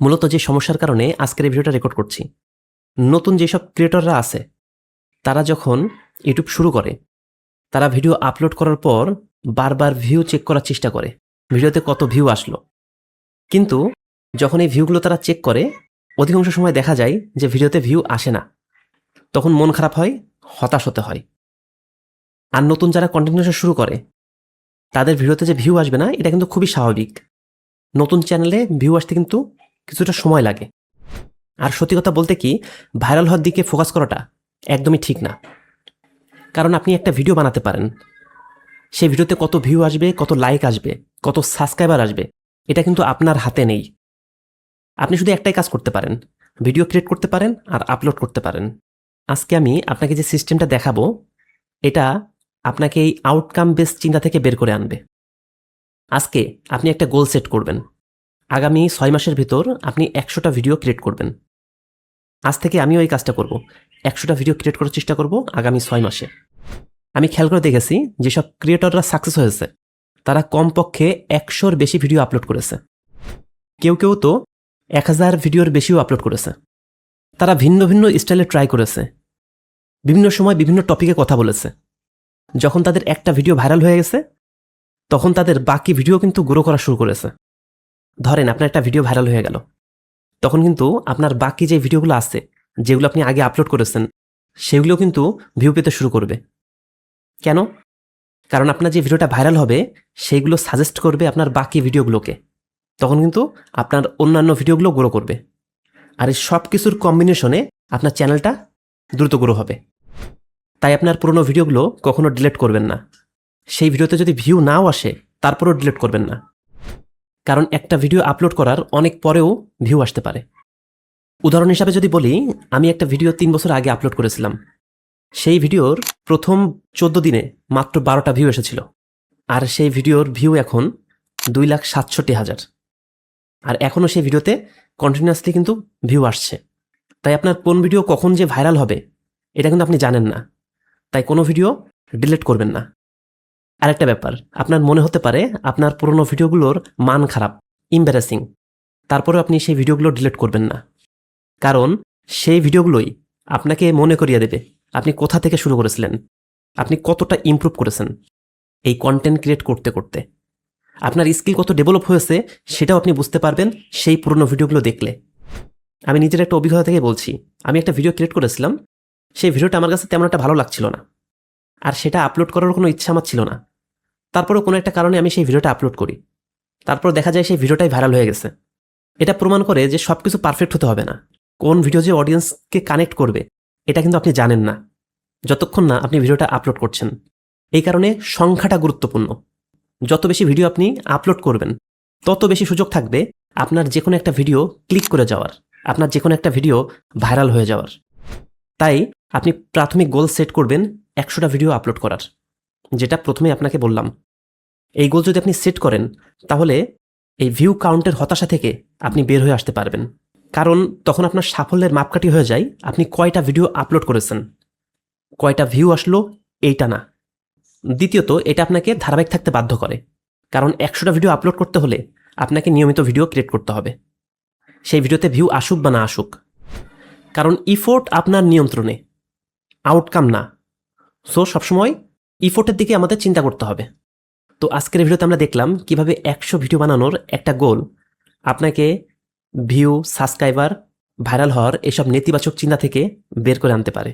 মূলত যে সমস্যার কারণে আজকের এই ভিডিওটা রেকর্ড করছি, নতুন যেসব ক্রিয়েটররা আছে তারা যখন ইউটিউব শুরু করে, তারা ভিডিও আপলোড করার পর বারবার ভিউ চেক করার চেষ্টা করে ভিডিওতে কত ভিউ আসলো। কিন্তু যখন এই ভিউগুলো তারা চেক করে, অধিকাংশ সময় দেখা যায় যে ভিডিওতে ভিউ আসে না। তখন মন খারাপ হয়, হতাশ হতে হয়। আর নতুন যারা কন্টেন্ট ক্রিয়েশন শুরু করে তাদের ভিডিওতে যে ভিউ আসবে না, এটা কিন্তু খুবই স্বাভাবিক। নতুন চ্যানেলে ভিউ আসতে কিন্তু কিছুটা সময় লাগে। আর সত্যি কথা বলতে কি, ভাইরাল হওয়ার দিকে ফোকাস করাটা একদমই ঠিক না। কারণ আপনি একটা ভিডিও বানাতে পারেন, সেই ভিডিওতে কত ভিউ আসবে, কত লাইক আসবে, কত সাবস্ক্রাইবার আসবে, এটা কিন্তু আপনার হাতে নেই। আপনি শুধু একটাই কাজ করতে পারেন, ভিডিও ক্রিয়েট করতে পারেন আর আপলোড করতে পারেন। আজকে আমি আপনাকে যে সিস্টেমটা দেখাবো, এটা আপনাকে এই আউটকাম বেস চিন্তা থেকে বের করে আনবে। আজকে আপনি একটা গোল সেট করবেন, আগামী 6 মাসের ভিতর আপনি 100টা ভিডিও ক্রিয়েট করবেন। আজ থেকে আমিও এই কাজটা করব, 100টা ভিডিও ক্রিয়েট করার চেষ্টা করব আগামী 6 মাসে। আমি খেয়াল করে দেখেছি যেসব ক্রিয়েটররা সাকসেস হয়েছে তারা কমপক্ষে 100-র বেশি ভিডিও আপলোড করেছে। কেউ কেউ তো 1000 ভিডিওর বেশিও আপলোড করেছে। তারা ভিন্ন ভিন্ন স্টাইলে ট্রাই করেছে, বিভিন্ন সময় বিভিন্ন টপিকে কথা বলেছে। যখন তাদের একটা ভিডিও ভাইরাল হয়ে গেছে, তখন তাদের বাকি ভিডিও কিন্তু গ্রো করা শুরু করেছে। ধরেন আপনার একটা ভিডিও ভাইরাল হয়ে গেল, তখন কিন্তু আপনার বাকি যে ভিডিওগুলো আছে, যেগুলো আপনি আগে আপলোড করেছেন, সেগুলো কিন্তু ভিউ পেতে শুরু করবে। কেন? কারণ আপনার যে ভিডিওটা ভাইরাল হবে সেইগুলো সাজেস্ট করবে আপনার বাকি ভিডিওগুলোকে। তখন কিন্তু আপনার অন্যান্য ভিডিওগুলো গ্রো করবে। আর এই সব কিছুর কম্বিনেশনে আপনার চ্যানেলটা দ্রুত গ্রো হবে। তাই আপনার পুরনো ভিডিওগুলো কখনো ডিলিট করবেন না। সেই ভিডিওতে যদি ভিউ নাও আসে, তারপরেও ডিলিট করবেন না। কারণ একটা ভিডিও আপলোড করার অনেক পরেও ভিউ আসতে পারে। উদাহরণ হিসাবে যদি বলি, আমি একটা ভিডিও 3 বছর আগে আপলোড করেছিলাম। সেই ভিডিওর প্রথম 14 দিনে মাত্র 12টা ভিউ এসেছিল। আর সেই ভিডিওর ভিউ এখন 2,67,000। আর এখনও সেই ভিডিওতে কন্টিনিউয়াসলি কিন্তু ভিউ আসছে। তাই আপনার কোন ভিডিও কখন যে ভাইরাল হবে, এটা কিন্তু আপনি জানেন না। তাই কোনো ভিডিও ডিলিট করবেন না। আরেকটা ব্যাপার, আপনার মনে হতে পারে আপনার পুরনো ভিডিওগুলোর মান খারাপ, এম্বারাসিং। তারপরেও আপনি সেই ভিডিওগুলো ডিলিট করবেন না। কারণ সেই ভিডিওগুলোই আপনাকে মনে করিয়ে দেবে আপনি কোথা থেকে শুরু করেছিলেন, আপনি কতটা ইমপ্রুভ করেছেন এই কন্টেন্ট ক্রিয়েট করতে করতে। আপনার স্কিল কত ডেভেলপ হয়েছে সেটাও আপনি বুঝতে পারবেন সেই পুরনো ভিডিওগুলো দেখলে। আমি নিজের একটা অভিজ্ঞতা থেকে বলছি, আমি একটা ভিডিও ক্রিয়েট করেছিলাম, সেই ভিডিওটা আমার কাছে তেমন একটা ভালো লাগছিল না। আর সেটা আপলোড করার কোনো ইচ্ছা আমার ছিল না। তারপরেও কোনো একটা কারণে আমি সেই ভিডিওটা আপলোড করি। তারপর দেখা যায় সেই ভিডিওটাই ভাইরাল হয়ে গেছে। এটা প্রমাণ করে যে সব কিছু পারফেক্ট হতে হবে না। কোন ভিডিও যে অডিয়েন্সকে কানেক্ট করবে, এটা কিন্তু আপনি জানেন না যতক্ষণ না আপনি ভিডিওটা আপলোড করছেন। এই কারণে সংখ্যাটা গুরুত্বপূর্ণ। যত বেশি ভিডিও আপনি আপলোড করবেন, তত বেশি সুযোগ থাকবে আপনার যে কোনো একটা ভিডিও ক্লিক করে যাওয়ার, আপনার যে কোনো একটা ভিডিও ভাইরাল হয়ে যাওয়ার। তাই আপনি প্রাথমিক গোল সেট করবেন 100টা ভিডিও আপলোড করার, যেটা প্রথমে আপনাকে বললাম। এই গোল যদি আপনি সেট করেন, তাহলে এই ভিউ কাউন্টের হতাশা থেকে আপনি বের হয়ে আসতে পারবেন। কারণ তখন আপনার সাফল্যের মাপকাঠি হয়ে যায় আপনি কয়টা ভিডিও আপলোড করেছেন, কয়টা ভিউ আসলো, এইটা না। দ্বিতীয়ত, এটা আপনাকে ধারাবাহিক থাকতে বাধ্য করে। কারণ 100টা ভিডিও আপলোড করতে হলে আপনাকে নিয়মিত ভিডিও ক্রিয়েট করতে হবে, সেই ভিডিওতে ভিউ আসুক বা না আসুক। কারণ ইফোর্ট আপনার নিয়ন্ত্রণে, আউটকাম না। সো সবসময় ইফোর্টের দিকে আমাদের চিন্তা করতে হবে। তো আজকের ভিডিওতে আমরা দেখলাম কিভাবে 100 ভিডিও বানানোর একটা গোল আপনাকে ভিউ, সাবস্ক্রাইবার, ভাইরাল হওয়ার এসব নেতিবাচক চিন্তা থেকে বের করে আনতে পারে।